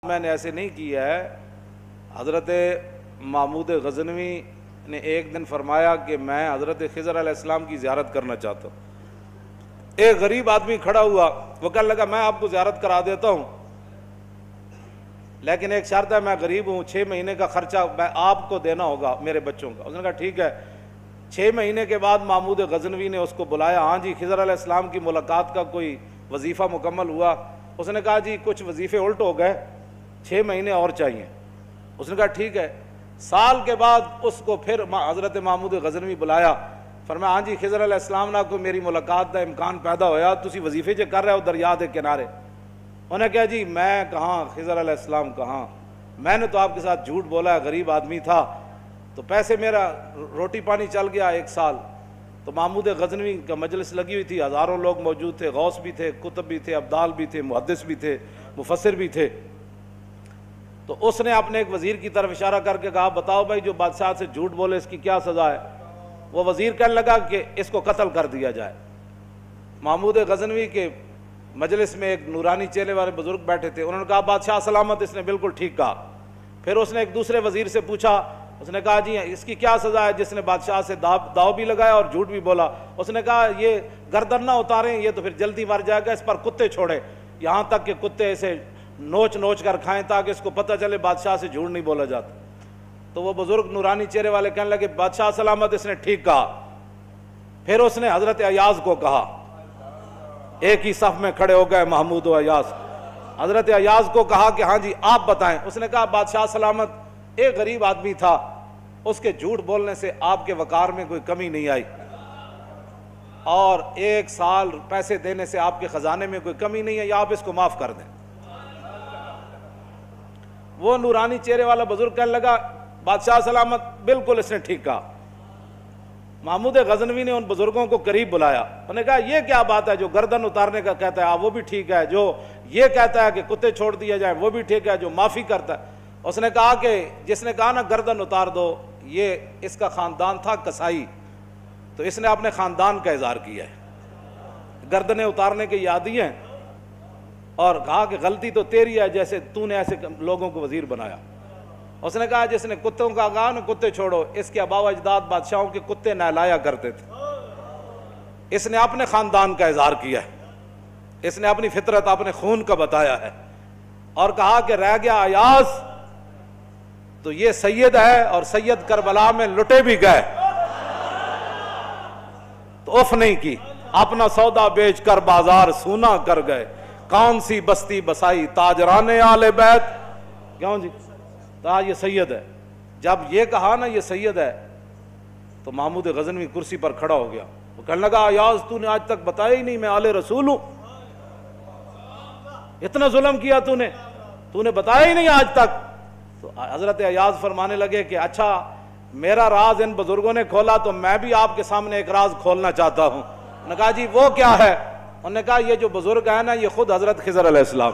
मैंने ऐसे नहीं किया है। हज़रत महमूद गज़नवी ने एक दिन फरमाया कि मैं हज़रत खिज़र अलैहिस्सलाम की ज़ियारत करना चाहता हूँ। एक गरीब आदमी खड़ा हुआ, वो कहने लगा मैं आपको ज़ियारत करा देता हूँ, लेकिन एक शर्त है, मैं गरीब हूँ, 6 महीने का खर्चा मैं आपको देना होगा मेरे बच्चों का। उसने कहा ठीक है। 6 महीने के बाद महमूद गज़नवी ने उसको बुलाया। हाँ जी, खिज़र अलैहिस्सलाम की मुलाकात का कोई वजीफ़ा मुकम्मल हुआ? उसने कहा जी कुछ वजीफ़े उल्ट हो गए, 6 महीने और चाहिए। उसने कहा ठीक है। साल के बाद उसको फिर हज़रत महमूद गज़नवी बुलाया, फरमाया हाँ जी खिज़र अलैहिस्सलाम ना को मेरी मुलाकात का इम्कान पैदा होया, तुसी वजीफे जो कर रहे हो दरिया के किनारे। उन्हें कहा जी मैं कहाँ, खिज़र अलैहिस्सलाम कहाँ, मैंने तो आपके साथ झूठ बोला है, गरीब आदमी था तो पैसे मेरा रोटी पानी चल गया 1 साल। तो महमूद गज़नवी का मजलिस लगी हुई थी, हज़ारों लोग मौजूद थे, गौस भी थे, कुतुब भी थे, अब्दाल भी थे, मुहद्दिस भी थे, मुफस्सिर भी थे। तो उसने अपने एक वज़ीर की तरफ इशारा करके कहा बताओ भाई जो बादशाह से झूठ बोले इसकी क्या सज़ा है? वो वज़ीर कहने लगा कि इसको कत्ल कर दिया जाए। महमूद गज़नवी के मजलिस में एक नूरानी चेहरे वाले बुजुर्ग बैठे थे, उन्होंने कहा बादशाह सलामत, इसने बिल्कुल ठीक कहा। फिर उसने एक दूसरे वज़ीर से पूछा, उसने कहा जी इसकी क्या सज़ा है जिसने बादशाह से दाव भी लगाया और झूठ भी बोला? उसने कहा ये गर्दन ना उतारें, ये तो फिर जल्दी मर जाएगा, इस पर कुत्ते छोड़े, यहाँ तक कि कुत्ते इसे नोच नोच कर खाएं ताकि इसको पता चले बादशाह से झूठ नहीं बोला जाता। तो वो बुजुर्ग नूरानी चेहरे वाले कहने लगे बादशाह सलामत, इसने ठीक कहा। फिर उसने हजरत अयाज को कहा, एक ही सफ में खड़े हो गए महमूद और अयाज। हजरत अयाज को कहा कि हाँ जी आप बताएं। उसने कहा बादशाह सलामत, एक गरीब आदमी था, उसके झूठ बोलने से आपके वकार में कोई कमी नहीं आई और 1 साल पैसे देने से आपके खजाने में कोई कमी नहीं है, या आप इसको माफ कर दें। वो नूरानी चेहरे वाला बुजुर्ग कहने लगा बादशाह सलामत, बिल्कुल इसने ठीक कहा। महमूद गज़नवी ने उन बुजुर्गों को करीब बुलाया, उन्होंने कहा ये क्या बात है, जो गर्दन उतारने का कहता है वो भी ठीक है, जो ये कहता है कि कुत्ते छोड़ दिए जाए वो भी ठीक है, जो माफ़ी करता है। उसने कहा कि जिसने कहा ना गर्दन उतार दो, ये इसका ख़ानदान था कसाई, तो इसने अपने ख़ानदान का इज़हार किया है, गर्दनें उतारने के यादी हैं, और कहा कि गलती तो तेरी है, जैसे तूने ऐसे लोगों को वज़ीर बनाया। उसने कहा जिसने कुत्तों का कहा ना कुत्ते छोड़ो, इसके अबाव अजदाद बादशाहों के कुत्ते नहलाया करते थे। इसने अपने ख़ानदान का इज़हार किया है, इसने अपनी फितरत अपने खून का बताया है, और कहा कि रह गया अयाज तो ये सैयद है, और सैयद करबला में लुटे भी गए तो उफ नहीं की, अपना सौदा बेच कर बाजार सूना कर गए, कौन सी बस्ती बसाई ताजराने आले बैत। क्यों जी, तो ये सैयद है। जब ये कहा ना ये सैयद है, तो महमूद गज़नवी कुर्सी पर खड़ा हो गया। वो कहने लगा अयाज तूने आज तक बताया ही नहीं मैं आले रसूल हूं, इतना जुल्म किया तूने बताया ही नहीं आज तक। तो हजरत अयाज फरमाने लगे कि अच्छा मेरा राज इन बुजुर्गों ने खोला तो मैं भी आपके सामने एक राज खोलना चाहता हूं। उन्होंने कहा जी वो क्या है? उन्होंने कहा ये जो बुजुर्ग है ना, ये खुद हजरत खिज़र अलैहिस्सलाम।